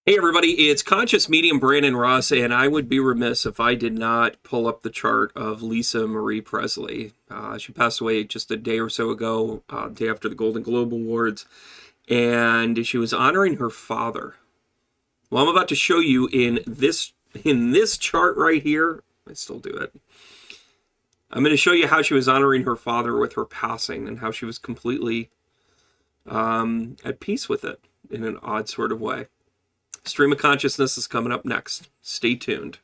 Hey everybody, it's Conscious Medium Brandon Ross, and I would be remiss if I did not pull up the chart of Lisa Marie Presley. She passed away just a day or so ago, day after the Golden Globe Awards, and she was honoring her father. Well, I'm about to show you in this chart right here. I still do it. I'm going to show you how she was honoring her father with her passing, and how she was completely at peace with it in an odd sort of way. Stream of Consciousness is coming up next. Stay tuned.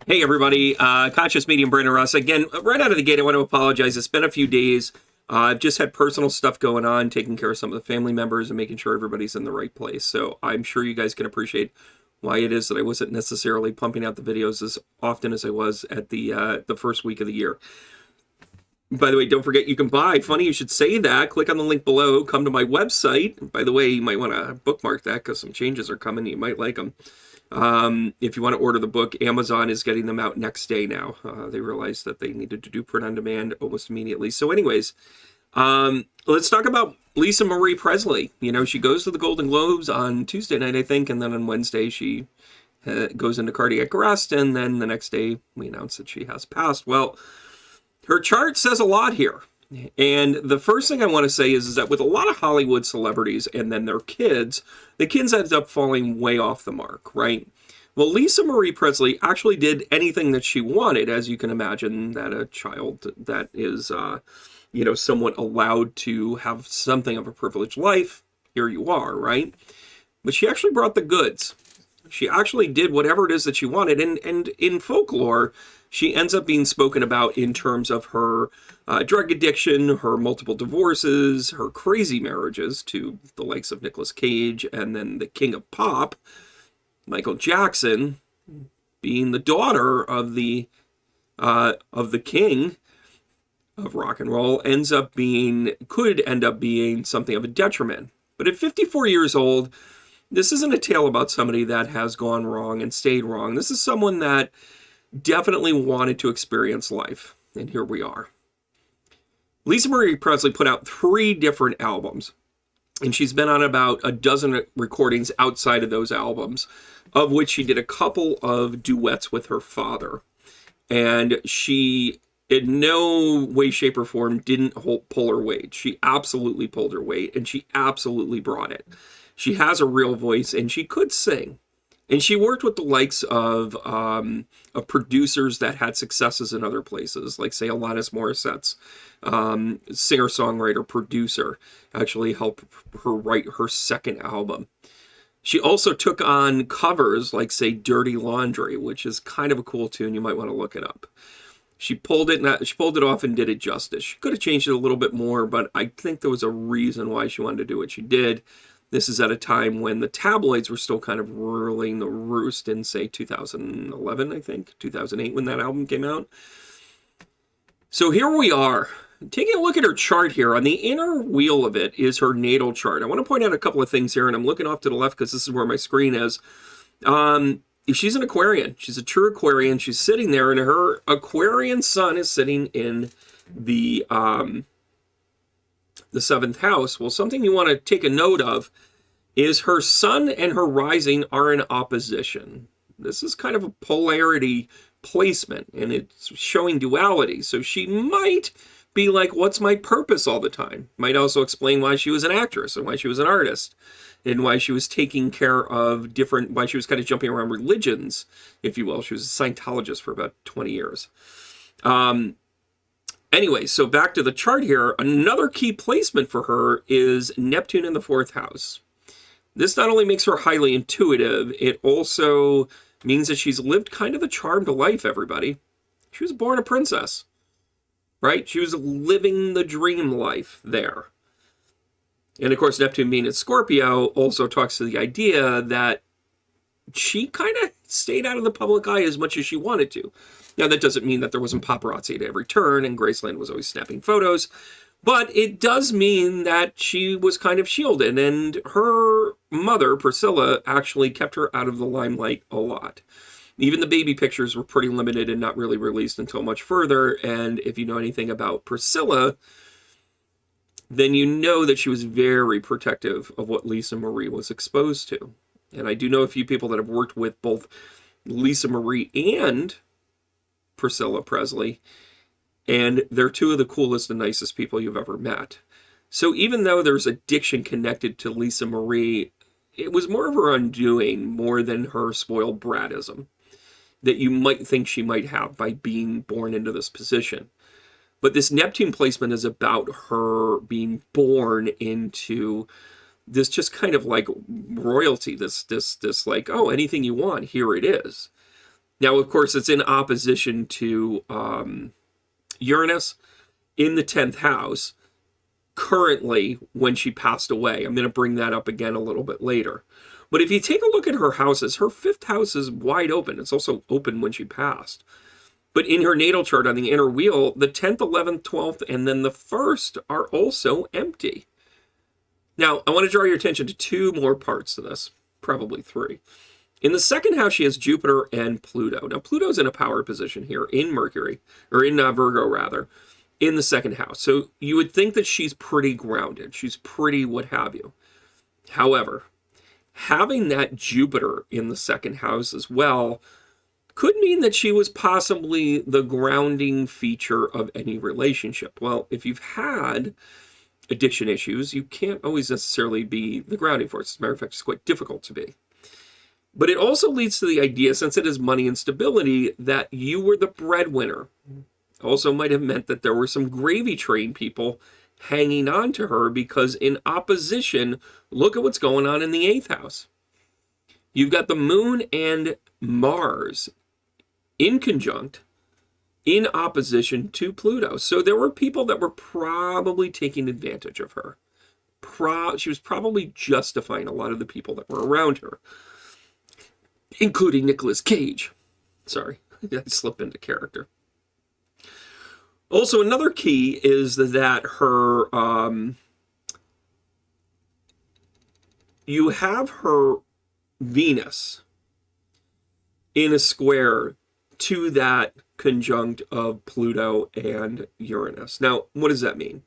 Hey everybody, Conscious Medium Brandon Ross. Again, right out of the gate, I want to apologize. It's been a few days. I've just had personal stuff going on, taking care of some of the family members and making sure everybody's in the right place. So I'm sure you guys can appreciate why it is that I wasn't necessarily pumping out the videos as often as I was at the first week of the year. By the way, don't forget you can buy. Funny you should say that. Click on the link below. Come to my website. By the way, you might want to bookmark that because some changes are coming. You might like them. If you want to order the book, Amazon is getting them out next day now. They realized that they needed to do print on demand almost immediately. So anyways, let's talk about Lisa Marie Presley. You know, she goes to the Golden Globes on Tuesday night, I think, and then on Wednesday she goes into cardiac arrest, and then the next day we announce that she has passed. Well, her chart says a lot here. And the first thing I want to say is that with a lot of Hollywood celebrities and then their kids, the kids end up falling way off the mark, right? Well, Lisa Marie Presley actually did anything that she wanted, as you can imagine that a child that is, somewhat allowed to have something of a privileged life, here you are, right? But she actually brought the goods. She actually did whatever it is that she wanted. And in folklore, she ends up being spoken about in terms of her drug addiction, her multiple divorces, her crazy marriages to the likes of Nicolas Cage, and then the king of pop, Michael Jackson, being the daughter of the king of rock and roll, could end up being something of a detriment. But at 54 years old, this isn't a tale about somebody that has gone wrong and stayed wrong. This is someone that definitely wanted to experience life. And here we are. Lisa Marie Presley put out 3 different albums. And she's been on about a dozen recordings outside of those albums, of which she did a couple of duets with her father. And she, in no way, shape, or form, didn't pull her weight. She absolutely pulled her weight, and she absolutely brought it. She has a real voice, and she could sing. And she worked with the likes of producers that had successes in other places, like, say, Alanis Morissette's singer-songwriter, producer, actually helped her write her second album. She also took on covers like, say, Dirty Laundry, which is kind of a cool tune. You might want to look it up. She pulled it off and did it justice. She could have changed it a little bit more, but I think there was a reason why she wanted to do what she did. This is at a time when the tabloids were still kind of ruling the roost in, say, 2011, I think, 2008 when that album came out. So here we are. Taking a look at her chart here, on the inner wheel of it is her natal chart. I want to point out a couple of things here, and I'm looking off to the left because this is where my screen is. She's an Aquarian. She's a true Aquarian. She's sitting there, and her Aquarian sun is sitting in the 7th house. Well, something you want to take a note of is her sun and her rising are in opposition. This is kind of a polarity placement, and it's showing duality. So she might be like, what's my purpose all the time? Might also explain why she was an actress and why she was an artist and why she was taking care of why she was kind of jumping around religions, if you will. She was a Scientologist for about 20 years. Anyway, so back to the chart here. Another key placement for her is Neptune in the 4th house. This not only makes her highly intuitive, it also means that she's lived kind of a charmed life, everybody. She was born a princess, right? She was living the dream life there. And of course, Neptune being in Scorpio also talks to the idea that she kind of stayed out of the public eye as much as she wanted to. Now, that doesn't mean that there wasn't paparazzi at every turn and Graceland was always snapping photos, but it does mean that she was kind of shielded, and her mother, Priscilla, actually kept her out of the limelight a lot. Even the baby pictures were pretty limited and not really released until much further, and if you know anything about Priscilla, then you know that she was very protective of what Lisa Marie was exposed to. And I do know a few people that have worked with both Lisa Marie and Priscilla Presley, and they're two of the coolest and nicest people you've ever met. So even though there's addiction connected to Lisa Marie, it was more of her undoing more than her spoiled brattism that you might think she might have by being born into this position. But this Neptune placement is about her being born into this just kind of like royalty, this like, oh, anything you want, here it is. Now, of course, it's in opposition to Uranus in the 10th house, currently when she passed away. I'm going to bring that up again a little bit later. But if you take a look at her houses, her 5th house is wide open. It's also open when she passed. But in her natal chart on the inner wheel, the 10th, 11th, 12th, and then the 1st are also empty. Now, I want to draw your attention to 2 more parts to this, probably 3. In the 2nd house, she has Jupiter and Pluto. Now, Pluto's in a power position here in Mercury, or in Virgo, rather, in the 2nd house. So you would think that she's pretty grounded. She's pretty what have you. However, having that Jupiter in the 2nd house as well could mean that she was possibly the grounding feature of any relationship. Well, if you've had addiction issues, you can't always necessarily be the grounding force. As a matter of fact, it's quite difficult to be. But it also leads to the idea, since it is money and stability, that you were the breadwinner. Also might have meant that there were some gravy train people hanging on to her, because in opposition, look at what's going on in the 8th house. You've got the moon and Mars in conjunct, in opposition to Pluto. So there were people that were probably taking advantage of her. She was probably justifying a lot of the people that were around her, including Nicolas Cage. Sorry, I slipped into character. Also, another key is that her, you have her Venus in a square to that conjunct of Pluto and Uranus. Now, what does that mean?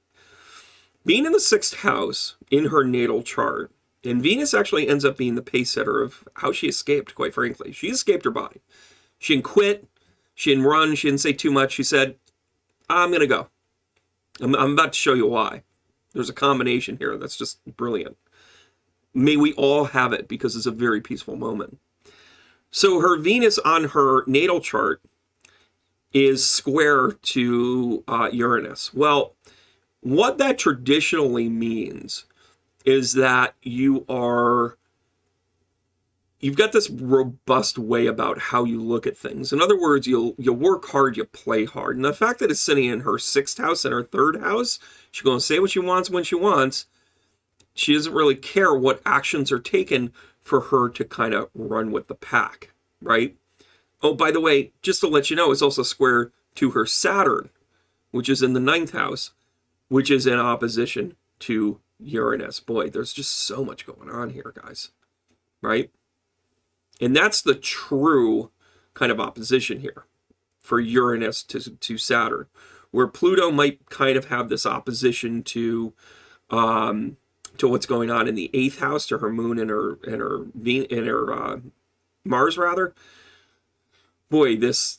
Being in the 6th house in her natal chart, and Venus actually ends up being the pace setter of how she escaped, quite frankly. She escaped her body. She didn't quit. She didn't run. She didn't say too much. She said, I'm going to go. I'm about to show you why. There's a combination here that's just brilliant. May we all have it, because it's a very peaceful moment. So her Venus on her natal chart is square to Uranus. Well, what that traditionally means is that you've got this robust way about how you look at things. In other words, you'll work hard, you play hard. And the fact that it's sitting in her 6th house and her 3rd house, she's going to say what she wants when she wants. She doesn't really care what actions are taken for her to kind of run with the pack, right? Oh, by the way, just to let you know, it's also square to her Saturn, which is in the 9th house, which is in opposition to Uranus. Boy, there's just so much going on here, guys, right? And that's the true kind of opposition here for Uranus to Saturn, where Pluto might kind of have this opposition to what's going on in the 8th house, to her moon and her Mars, rather. Boy, this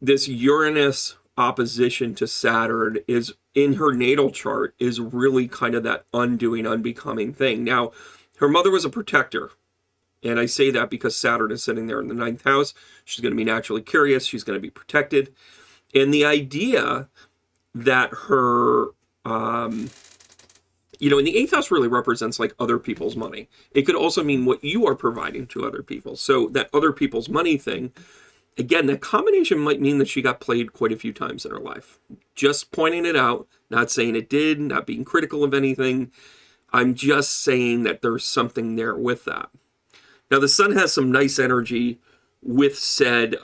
Uranus opposition to Saturn is in her natal chart is really kind of that undoing, unbecoming thing. Now, her mother was a protector. And I say that because Saturn is sitting there in the 9th house. She's going to be naturally curious. She's going to be protected. And the idea that her, in the 8th house really represents like other people's money. It could also mean what you are providing to other people. So that other people's money thing, again, that combination might mean that she got played quite a few times in her life. Just pointing it out, not saying it did, not being critical of anything. I'm just saying that there's something there with that. Now, the sun has some nice energy with said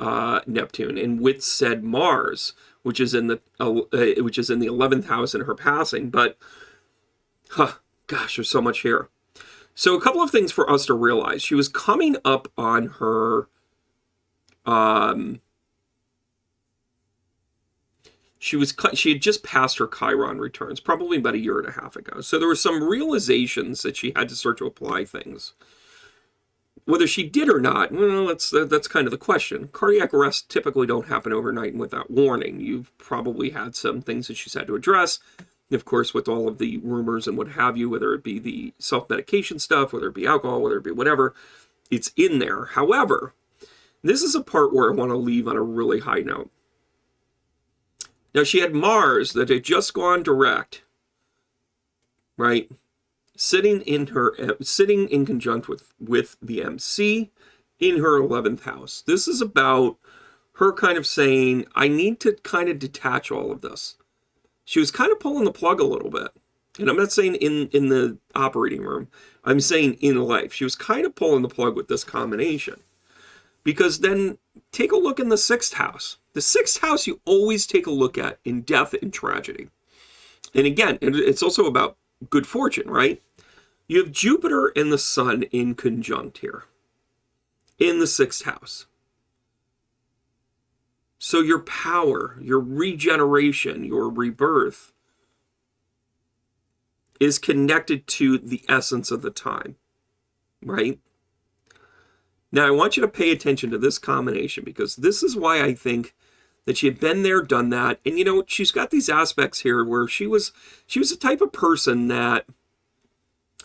Neptune and with said Mars, which is in the 11th house in her passing. But gosh, there's so much here. So a couple of things for us to realize. She was coming up on her she had just passed her Chiron returns, probably about a year and a half ago. So there were some realizations that she had to start to apply things. Whether she did or not, well, that's kind of the question. Cardiac arrests typically don't happen overnight and without warning. You've probably had some things that she's had to address. Of course, with all of the rumors and what have you, whether it be the self-medication stuff, whether it be alcohol, whether it be whatever, it's in there. However, this is a part where I want to leave on a really high note. Now, she had Mars that had just gone direct, right? Sitting in conjunct with the MC in her 11th house. This is about her kind of saying, I need to kind of detach all of this. She was kind of pulling the plug a little bit. And I'm not saying in the operating room. I'm saying in life. She was kind of pulling the plug with this combination. Because then take a look in the 6th house. The 6th house you always take a look at in death and tragedy. And again, it's also about good fortune, right? You have Jupiter and the Sun in conjunct here in the 6th house. So your power, your regeneration, your rebirth is connected to the essence of the time, right? Now, I want you to pay attention to this combination because this is why I think that she had been there, done that. And, you know, she's got these aspects here where she was the type of person that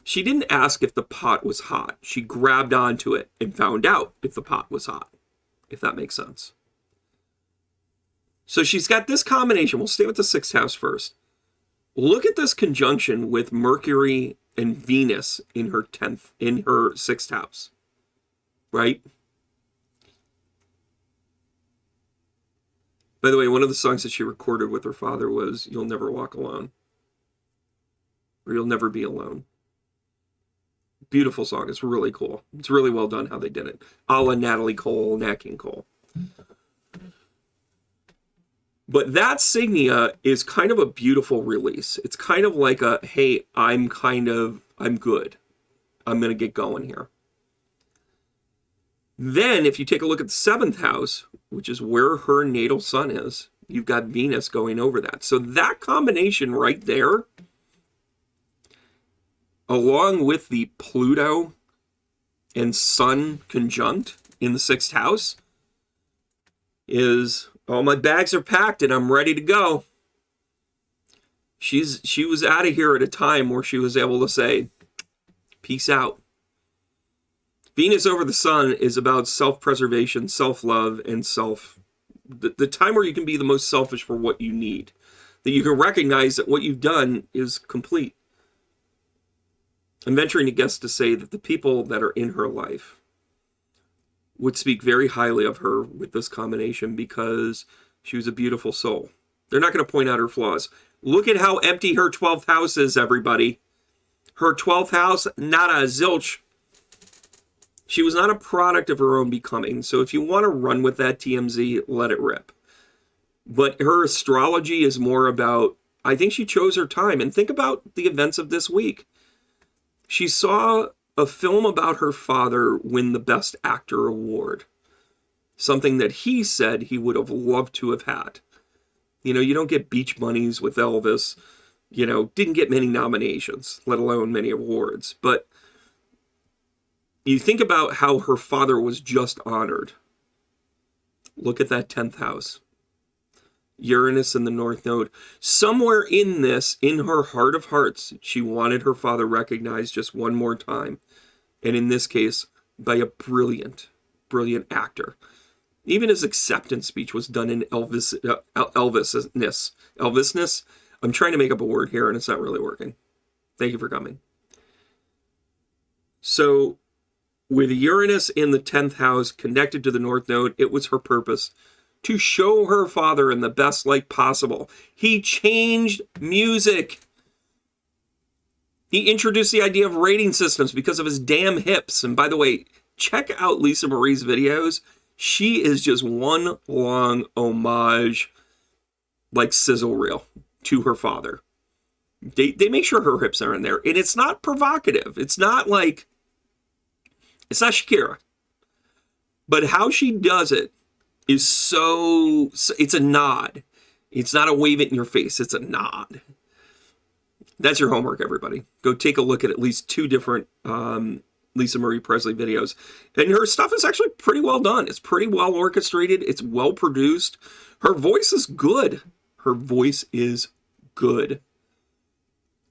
she didn't ask if the pot was hot. She grabbed onto it and found out if the pot was hot, if that makes sense. So she's got this combination. We'll stay with the 6th house first. Look at this conjunction with Mercury and Venus in her 6th house, right? By the way, one of the songs that she recorded with her father was You'll Never Walk Alone, or You'll Never Be Alone. Beautiful song. It's really cool. It's really well done how they did it. A la Nat King Cole. But that signia is kind of a beautiful release. It's kind of like a, hey, I'm good. I'm going to get going here. Then if you take a look at the 7th house, which is where her natal sun is, you've got Venus going over that. So that combination right there, along with the Pluto and Sun conjunct in the 6th house, is all my bags are packed and I'm ready to go. She was out of here at a time where she was able to say, peace out. Venus over the Sun is about self-preservation, self-love, and the time where you can be the most selfish for what you need. That you can recognize that what you've done is complete. I'm venturing to guess to say that the people that are in her life would speak very highly of her with this combination because she was a beautiful soul. They're not going to point out her flaws. Look at how empty her 12th house is, everybody. Her 12th house, not a zilch. She was not a product of her own becoming. So if you want to run with that TMZ, let it rip. But her astrology is more about, I think she chose her time. And think about the events of this week. She saw a film about her father win the Best Actor award. Something that he said he would have loved to have had. You know, you don't get beach bunnies with Elvis. You know, didn't get many nominations, let alone many awards. But you think about how her father was just honored. Look at that 10th house. Uranus in the North Node. Somewhere in this, in her heart of hearts, she wanted her father recognized just one more time. And in this case, by a brilliant actor. Even his acceptance speech was done in Elvisness. Elvisness. I'm trying to make up a word here and it's not really working. Thank you for coming. So, with Uranus in the 10th house connected to the North Node, it was her purpose to show her father in the best light possible. He changed music. He introduced the idea of rating systems because of his damn hips. And by the way, check out Lisa Marie's videos. She is just one long homage, like sizzle reel, to her father. They make sure her hips are in there, and it's not provocative. It's not Shakira, but how she does it is so it's a nod. It's not a wave it in your face. It's a nod. That's your homework, everybody. Go take a look at least 2 different Lisa Marie Presley videos. And her stuff is actually pretty well done. It's pretty well orchestrated. It's well produced. Her voice is good. Her voice is good.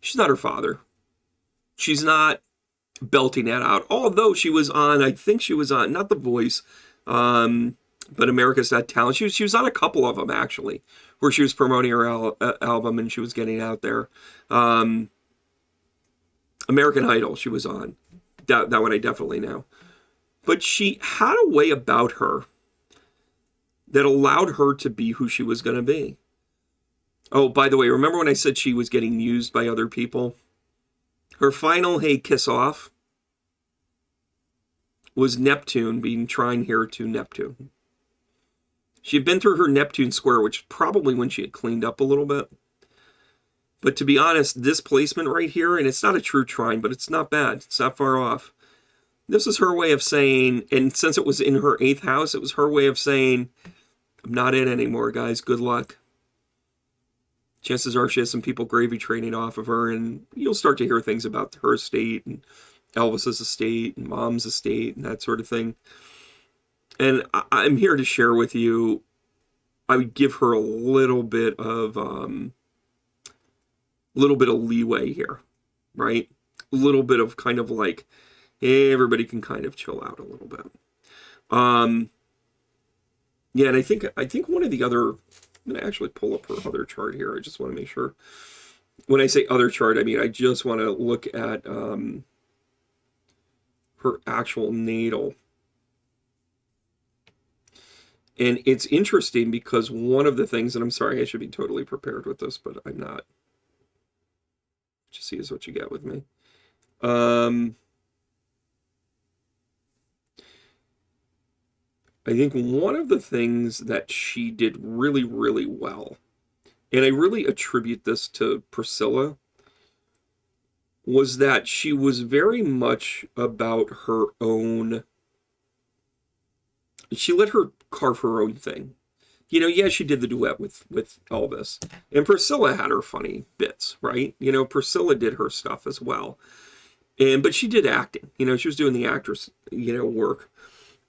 She's not her father. She's not belting that out. Although she was on, I think she was on, not The Voice, but America's Got Talent. She was on a couple of them, actually, where she was promoting her album and she was getting out there. American Idol she was on. That one I definitely know. But she had a way about her that allowed her to be who she was going to be. Oh, by the way, remember when I said she was getting used by other people? Her final "Hey, kiss off" was Neptune being trying here to Neptune. She had been through her Neptune square, which is probably when she had cleaned up a little bit. But to be honest, this placement right here, and it's not a true trine, but it's not bad. It's not far off. This is her way of saying, and since it was in her 8th house, it was her way of saying, I'm not in anymore, guys. Good luck. Chances are she has some people gravy training off of her, and you'll start to hear things about her estate, and Elvis's estate, and Mom's estate, and that sort of thing. And I'm here to share with you, I would give her a little bit of leeway here, right? A little bit of kind of like, hey, everybody can kind of chill out a little bit. Yeah, and I think one of the other, I'm going to actually pull up her other chart here. I just want to make sure. When I say other chart, I mean, I just want to look at her actual natal. And it's interesting because one of the things, and I'm sorry, I should be totally prepared with this, but I'm not. Just see is what you get with me. I think one of the things that she did really, really well, and I really attribute this to Priscilla, was that she was very much about her own. She let her carve her own thing. You know, yeah, she did the duet with Elvis. And Priscilla had her funny bits, right? You know, Priscilla did her stuff as well. But she did acting. You know, she was doing the actress, work.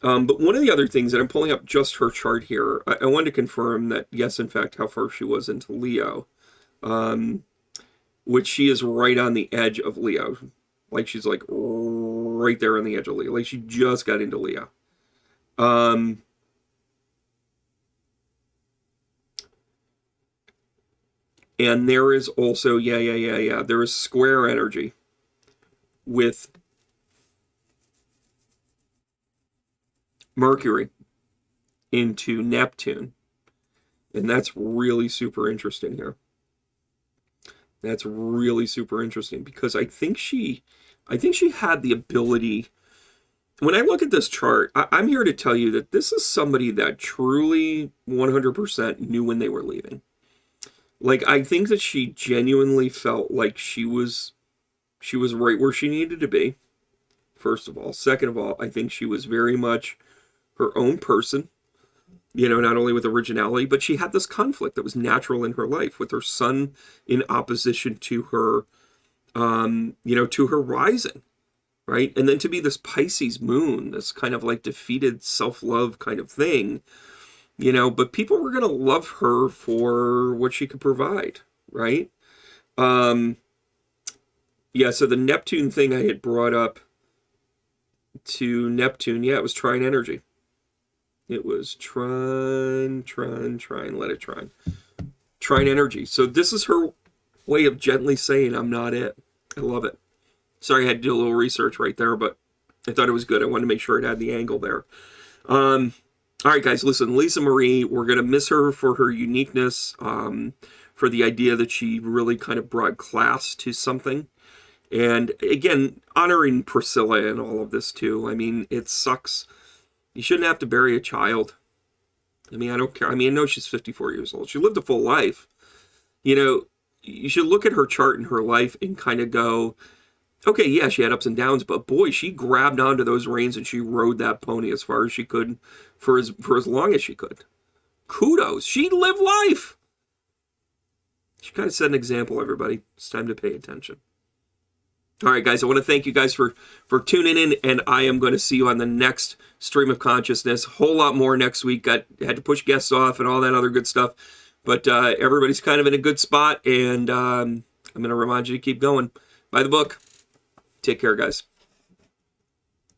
But one of the other things, and I'm pulling up just her chart here, I wanted to confirm that, yes, in fact, how far she was into Leo, which she is right on the edge of Leo. Like, she's like right there on the edge of Leo. Like, she just got into Leo. And there is also, there is square energy with Mercury into Neptune. And that's really super interesting here. That's really super interesting because I think she had the ability. When I look at this chart, I'm here to tell you that this is somebody that truly 100% knew when they were leaving. Like, I think that she genuinely felt like she was right where she needed to be, first of all. Second of all, I think she was very much her own person, not only with originality, but she had this conflict that was natural in her life with her son in opposition to her, to her rising, right? And then to be this Pisces moon, this kind of like defeated self-love kind of thing, but people were going to love her for what she could provide, right? So the Neptune thing I had brought up to Neptune, it was trine energy. It was trine, let it trine. Trine energy. So this is her way of gently saying, I'm not it. I love it. Sorry, I had to do a little research right there, but I thought it was good. I wanted to make sure it had the angle there. All right, guys, listen, Lisa Marie, we're going to miss her for her uniqueness, for the idea that she really kind of brought class to something. And again, honoring Priscilla and all of this too. I mean, it sucks You shouldn't have to bury a child. I mean, I don't care. I mean, I know she's 54 years old. She lived a full life. You know, you should look at her chart in her life and kind of go, okay, yeah, she had ups and downs, but boy, she grabbed onto those reins and she rode that pony as far as she could for as long as she could. Kudos. She lived life. She kind of set an example, everybody. It's time to pay attention. All right, guys, I want to thank you guys for tuning in, and I am going to see you on the next Stream of Consciousness. Whole lot more next week. Had to push guests off and all that other good stuff, but everybody's kind of in a good spot, and I'm going to remind you to keep going. By the book. Take care, guys.